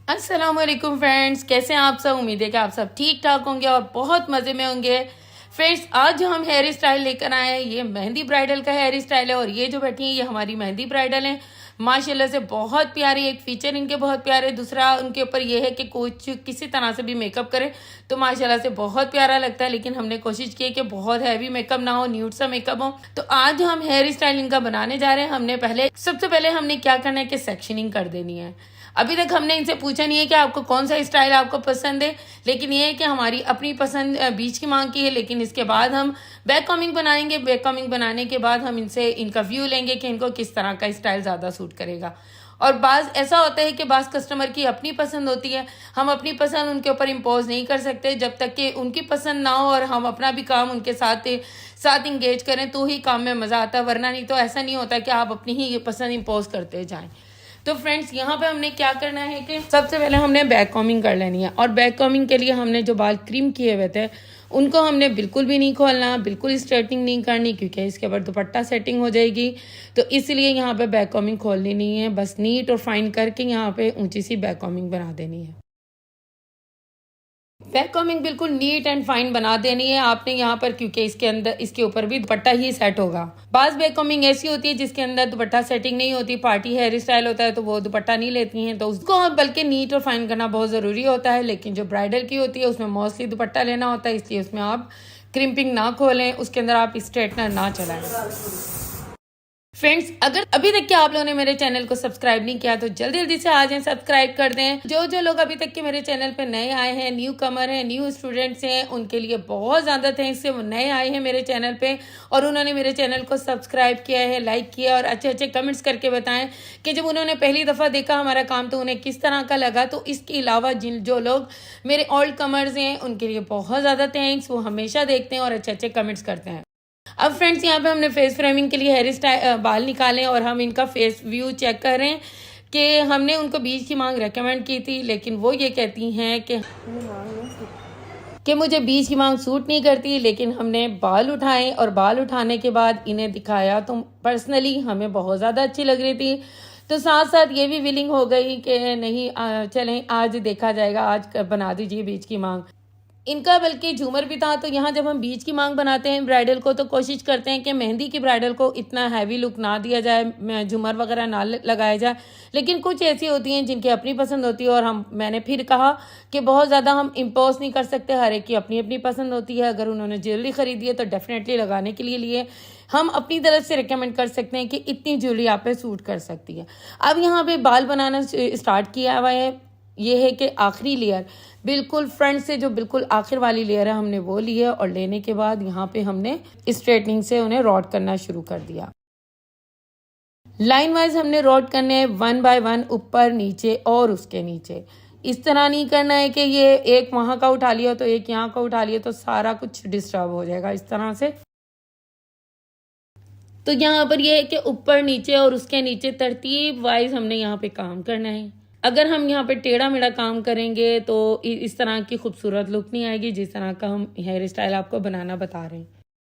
अस्सलाम वालेकुम फ्रेंड्स, कैसे हैं आप सब। उम्मीद है कि आप सब ठीक ठाक होंगे और बहुत मज़े में होंगे। फ्रेंड्स, आज जो हम हेयर स्टाइल लेकर आए हैं ये मेहंदी ब्राइडल का हेयर स्टाइल है और ये जो बैठी हैं ये हमारी मेहंदी ब्राइडल हैं। माशाल्लाह से बहुत प्यारी, एक फीचर इनके बहुत प्यारे, दूसरा उनके ऊपर ये है कि कुछ किसी तरह से भी मेकअप करें तो माशाल्लाह से बहुत प्यारा लगता है। लेकिन हमने कोशिश की है कि बहुत हैवी मेकअप ना हो, न्यूड सा मेकअप हो। तो आज हम हेयर स्टाइल इनका बनाने जा रहे हैं। सबसे पहले हमने क्या करना है कि सेक्शनिंग कर देनी है। अभी तक हमने इनसे पूछा नहीं है कि आपको कौन सा स्टाइल आपको पसंद है, लेकिन ये है कि हमारी अपनी पसंद बीच की मांग की है। लेकिन इसके बाद हम बैक कॉमिंग बनाएंगे। बैक कॉमिंग बनाने के बाद हम इनसे इनका व्यू लेंगे कि इनको किस तरह का स्टाइल ज़्यादा सूट करेगा। और बाज़ ऐसा होता है कि बाज़ कस्टमर की अपनी पसंद होती है, हम अपनी पसंद उनके ऊपर इम्पोज नहीं कर सकते जब तक कि उनकी पसंद ना हो और हम अपना भी काम उनके साथ साथ इंगेज करें तो ही काम में मज़ा आता है। वरना नहीं तो ऐसा नहीं होता कि आप अपनी ही पसंद इम्पोज करते जाएं। तो फ्रेंड्स, यहाँ पे हमने क्या करना है कि सबसे पहले हमने बैक कॉमिंग कर लेनी है। और बैक कॉमिंग के लिए हमने जो बाल क्रीम किए हुए थे उनको हमने बिल्कुल भी नहीं खोलना, बिल्कुल स्ट्रेटनिंग नहीं करनी, क्योंकि इसके ऊपर दुपट्टा सेटिंग हो जाएगी। तो इसलिए यहाँ पे बैक कॉमिंग खोलनी नहीं है, बस नीट और फाइन करके यहाँ पे ऊंची सी बैक कॉमिंग बना देनी है। बैक कॉमिंग बिल्कुल नीट एंड फाइन बना देनी है आपने यहाँ पर, क्योंकि इसके अंदर इसके ऊपर भी दुपट्टा ही सेट होगा। बाज बैक कॉमिंग ऐसी होती है जिसके अंदर दुपट्टा सेटिंग नहीं होती, पार्टी हेयर स्टाइल होता है तो वो दुपट्टा नहीं लेती हैं, तो उसको बल्कि नीट और फाइन करना बहुत ज़रूरी होता है। लेकिन जो ब्राइडल की होती है उसमें मोस्टली दुपट्टा लेना होता है, इसलिए उसमें आप क्रिम्पिंग ना खोलें, उसके अंदर आप स्ट्रेटनर ना चलाएं। फ्रेंड्स, अगर अभी तक के आप लोगों ने मेरे चैनल को सब्सक्राइब नहीं किया तो जल्दी जल्दी से आ जाएं, सब्सक्राइब कर दें। जो जो लोग अभी तक के मेरे चैनल पे नए आए हैं, न्यू कमर हैं, न्यू स्टूडेंट्स हैं, उनके लिए बहुत ज़्यादा थैंक्स है। वो नए आए हैं मेरे चैनल पे और उन्होंने मेरे चैनल को सब्सक्राइब किया है, लाइक किया और अच्छे अच्छे कमेंट्स करके बताएं कि जब उन्होंने पहली दफ़ा देखा हमारा काम तो उन्हें किस तरह का लगा। तो इसके अलावा जो लोग मेरे ओल्ड कमर्स हैं उनके लिए बहुत ज़्यादा थैंक्स, वो हमेशा देखते हैं और अच्छे अच्छे कमेंट्स करते हैं। अब फ्रेंड्स, यहाँ पे हमने फेस फ्रेमिंग के लिए हेयर स्टाइल बाल निकाले और हम इनका फेस व्यू चेक करें कि हमने उनको बीच की मांग रेकमेंड की थी, लेकिन वो ये कहती हैं कि मुझे बीच की मांग सूट नहीं करती। लेकिन हमने बाल उठाए और बाल उठाने के बाद इन्हें दिखाया तो पर्सनली हमें बहुत ज़्यादा अच्छी लग रही थी। तो साथ साथ ये भी विलिंग हो गई कि नहीं चलें आज देखा जाएगा, आज बना दीजिए बीच की मांग। इनका बल्कि झूमर भी था। तो यहाँ जब हम बीच की मांग बनाते हैं ब्राइडल को तो कोशिश करते हैं कि मेहंदी की ब्राइडल को इतना हैवी लुक ना दिया जाए, झूमर वगैरह ना लगाया जाए। लेकिन कुछ ऐसी होती हैं जिनकी अपनी पसंद होती है और मैंने फिर कहा कि बहुत ज़्यादा हम इम्पोज नहीं कर सकते, हर एक की अपनी अपनी पसंद होती है। अगर उन्होंने ज्वेलरी खरीदी है तो डेफिनेटली लगाने के लिए हम अपनी तरफ से रिकमेंड कर सकते हैं कि इतनी ज्वेलरी आप पे सूट कर सकती है। अब यहाँ पे बाल बनाना स्टार्ट किया हुआ है। ये है कि आखिरी लेयर बिल्कुल फ्रंट से जो बिल्कुल आखिर वाली लेयर है हमने वो ली है और लेने के बाद यहाँ पे हमने स्ट्रेटनिंग से उन्हें रॉड करना शुरू कर दिया। लाइन वाइज हमने रॉड करने हैं 1 बाय 1, ऊपर नीचे और उसके नीचे। इस तरह नहीं करना है कि ये एक वहां का उठा लिया तो एक यहाँ का उठा लिया तो सारा कुछ डिस्टर्ब हो जाएगा इस तरह से। तो यहाँ पर ये है कि ऊपर नीचे और उसके नीचे तरतीब वाइज हमने यहाँ पे काम करना है। अगर हम यहाँ पे टेढ़ा मेढ़ा काम करेंगे तो इस तरह की खूबसूरत लुक नहीं आएगी जिस तरह का हम हेयर स्टाइल आपको बनाना बता रहे हैं।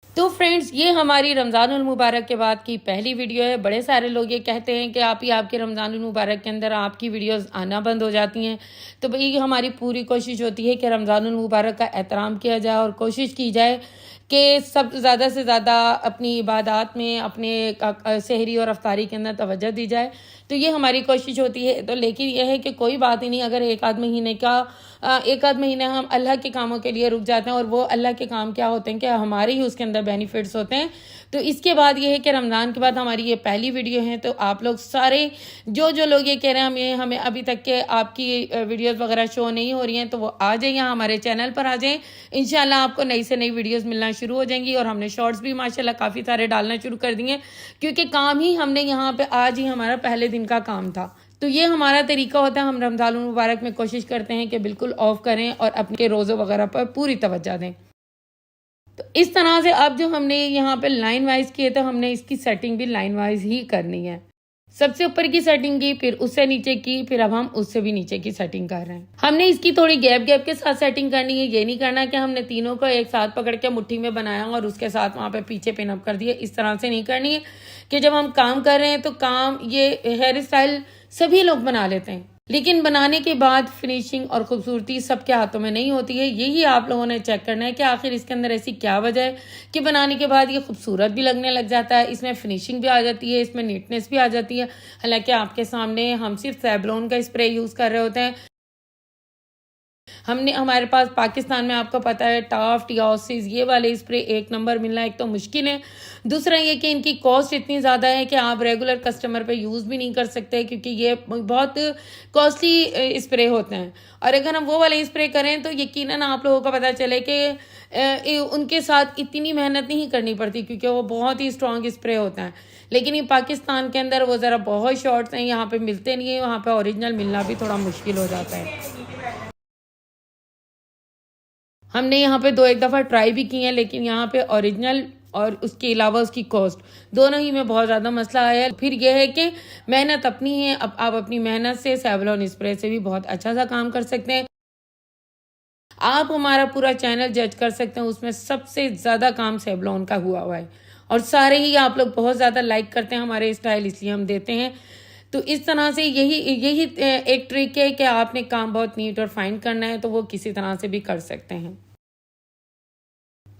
तो फ्रेंड्स, ये हमारी रमज़ानुल मुबारक के बाद की पहली वीडियो है। बड़े सारे लोग ये कहते हैं कि आपके रमज़ानुल मुबारक के अंदर आपकी वीडियोस आना बंद हो जाती हैं। तो भाई हमारी पूरी कोशिश होती है कि रमज़ानुल मुबारक का एहतराम किया जाए और कोशिश की जाए कि सब ज़्यादा से ज़्यादा अपनी इबादत में, अपने सहरी और अफ्तारी के अंदर तवज्जो दी जाए। तो ये हमारी कोशिश होती है। तो लेकिन यह है कि कोई बात ही नहीं, अगर एक आध महीने हम अल्लाह के कामों के लिए रुक जाते हैं और वो अल्लाह के काम क्या होते हैं कि हमारे ही उसके अंदर बेनिफिट्स होते हैं। तो इसके बाद ये है कि रमज़ान के बाद हमारी ये पहली वीडियो है। तो आप लोग सारे जो लोग ये कह रहे हैं हमें अभी तक के आपकी वीडियोस वगैरह शो नहीं हो रही हैं तो वो आ जाइए, हमारे चैनल पर आ जाएं। इंशाल्लाह आपको नई से नई वीडियोस मिलना शुरू हो जाएंगी। और हमने शॉर्ट्स भी माशाल्लाह काफ़ी सारे डालना शुरू कर दिए क्योंकि काम ही हमने यहाँ पे आज ही हमारा पहले दिन का काम था। तो ये हमारा तरीका होता है, हम रमज़ानुल मुबारक में कोशिश करते हैं कि बिल्कुल ऑफ करें और अपने रोज़ों वगैरह पर पूरी तवज्जो दें। तो इस तरह से अब जो हमने यहाँ पे लाइन वाइज किए तो हमने इसकी सेटिंग भी लाइन वाइज ही करनी है। सबसे ऊपर की सेटिंग की, फिर उससे नीचे की, फिर अब हम उससे भी नीचे की सेटिंग कर रहे हैं। हमने इसकी थोड़ी गैप के साथ सेटिंग करनी है। ये नहीं करना कि हमने तीनों को एक साथ पकड़ के मुट्ठी में बनाया और उसके साथ वहाँ पे पीछे पिन अप कर दिए। इस तरह से नहीं करनी है कि जब हम काम कर रहे हैं तो काम ये हेयर स्टाइल सभी लोग बना लेते हैं। लेकिन बनाने के बाद फिनिशिंग और खूबसूरती सबके हाथों में नहीं होती है। यही आप लोगों ने चेक करना है कि आखिर इसके अंदर ऐसी क्या वजह है कि बनाने के बाद ये खूबसूरत भी लगने लग जाता है, इसमें फिनिशिंग भी आ जाती है, इसमें नीटनेस भी आ जाती है। हालांकि आपके सामने हम सिर्फ सेवलॉन का स्प्रे यूज़ कर रहे होते हैं। हमारे पास पाकिस्तान में आपको पता है टाफ्ट या ऑसिस ये वाले स्प्रे एक नंबर मिलना एक तो मुश्किल है। दूसरा ये कि इनकी कॉस्ट इतनी ज़्यादा है कि आप रेगुलर कस्टमर पे यूज़ भी नहीं कर सकते, क्योंकि ये बहुत कॉस्टली स्प्रे होते हैं। और अगर हम वो वाले स्प्रे करें तो यकीनन आप लोगों को पता चले कि उनके साथ इतनी मेहनत नहीं करनी पड़ती, क्योंकि वो बहुत ही स्ट्रॉन्ग स्प्रे होता है। लेकिन ये पाकिस्तान के अंदर वो ज़रा बहुत शॉर्ट्स हैं, यहाँ पे मिलते नहीं है, वहाँ पे ओरिजिनल मिलना भी थोड़ा मुश्किल हो जाता है। हमने यहाँ पे 2-1 दफ़ा ट्राई भी की हैं, लेकिन यहाँ पे ओरिजिनल और उसके अलावा उसकी कॉस्ट दोनों ही में बहुत ज़्यादा मसला आया है। फिर यह है कि मेहनत अपनी है, अब आप अपनी मेहनत से सेवलॉन स्प्रे से भी बहुत अच्छा सा काम कर सकते हैं। आप हमारा पूरा चैनल जज कर सकते हैं, उसमें सबसे ज़्यादा काम सेवलॉन का हुआ है और सारे ही आप लोग बहुत ज़्यादा लाइक करते हैं हमारे स्टाइल, इसलिए हम देते हैं। तो इस तरह से यही एक ट्रिक है कि आपने काम बहुत नीट और फाइन करना है तो वो किसी तरह से भी कर सकते हैं।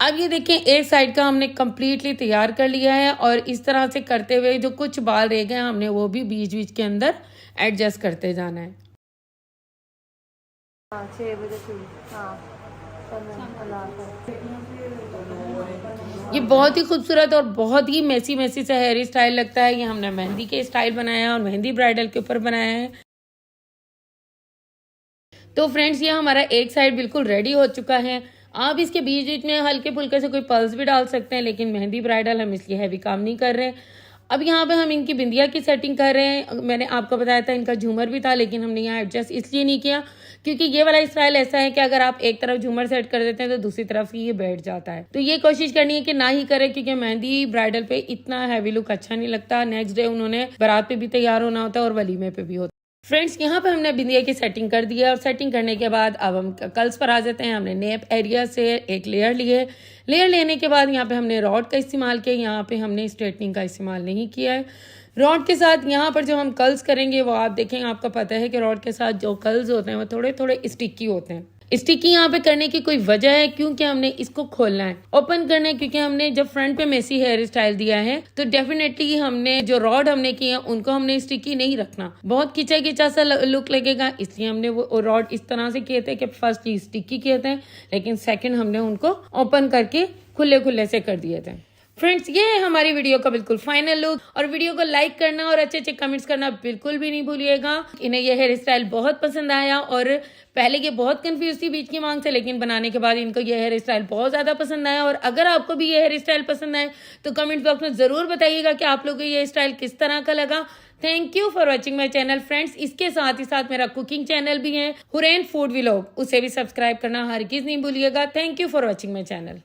अब ये देखें, एक साइड का हमने कम्प्लीटली तैयार कर लिया है और इस तरह से करते हुए जो कुछ बाल रह गए हमने वो भी बीच बीच के अंदर एडजस्ट करते जाना है। 6 बजे शुरू। हाँ, ये बहुत ही खूबसूरत और बहुत ही मैसी मैसी सा हेयर स्टाइल लगता है। ये हमने मेहंदी के स्टाइल बनाया है और मेहंदी ब्राइडल के ऊपर बनाया है। तो फ्रेंड्स, ये हमारा एक साइड बिल्कुल रेडी हो चुका है। आप इसके बीच बीच में हल्के फुल्के से कोई पल्स भी डाल सकते हैं, लेकिन मेहंदी ब्राइडल हम इसलिए हैवी काम नहीं कर रहे। अब यहाँ पे हम इनकी बिंदिया की सेटिंग कर रहे हैं। मैंने आपको बताया था इनका झूमर भी था, लेकिन हमने यहाँ एडजस्ट इसलिए नहीं किया क्योंकि ये वाला स्टाइल ऐसा है कि अगर आप एक तरफ झूमर सेट कर देते हैं तो दूसरी तरफ ही ये बैठ जाता है। तो ये कोशिश करनी है कि ना ही करें, क्योंकि मेहंदी ब्राइडल पे इतना हैवी लुक अच्छा नहीं लगता। नेक्स्ट डे उन्होंने बारात पे भी तैयार होना होता है और वलीमे पे भी होता है। फ्रेंड्स, यहाँ पे हमने बिंदिया की सेटिंग कर दी है और सेटिंग करने के बाद अब हम कर्ल्स पर आ जाते हैं। हमने नेप एरिया से एक लेयर लिए। लेयर लेने के बाद यहाँ पे हमने रॉड का इस्तेमाल किया, यहाँ पे हमने स्ट्रेटनिंग का इस्तेमाल नहीं किया है। रॉड के साथ यहाँ पर जो हम कर्ल्स करेंगे वो आप देखें, आपको पता है कि रॉड के साथ जो कर्ल्स होते हैं वो थोड़े थोड़े स्टिकी होते हैं। स्टिकी यहाँ पे करने की कोई वजह है क्योंकि हमने इसको खोलना है, ओपन करना है, क्योंकि हमने जब फ्रंट पे मेसी हेयर स्टाइल दिया है तो डेफिनेटली हमने जो रॉड हमने किए हैं उनको हमने स्टिकी नहीं रखना, बहुत खिंचा खिंचा सा लुक लगेगा। इसलिए हमने वो रॉड इस तरह से किए थे कि फर्स्ट स्टिकी किए थे, लेकिन सेकेंड हमने उनको ओपन करके खुले खुले से कर दिए थे। फ्रेंड्स, ये है हमारी वीडियो का बिल्कुल फाइनल लुक। और वीडियो को लाइक करना और अच्छे अच्छे कमेंट्स करना बिल्कुल भी नहीं भूलिएगा। इन्हें यह हेयर स्टाइल बहुत पसंद आया और पहले ये बहुत कंफ्यूज थी बीच की मांग से, लेकिन बनाने के बाद इनको यह हेयर स्टाइल बहुत ज़्यादा पसंद आया। और अगर आपको भी ये हेयर स्टाइल पसंद आए तो कमेंट बॉक्स में ज़रूर बताइएगा कि आप लोगों को ये स्टाइल किस तरह का लगा। Thank you for watching my channel friends. इसके साथ ही साथ मेरा कुकिंग चैनल भी है हुरैन फूड व्लॉग, उसे भी सब्सक्राइब करना हरगिज़ नहीं भूलिएगा। Thank you for watching my channel.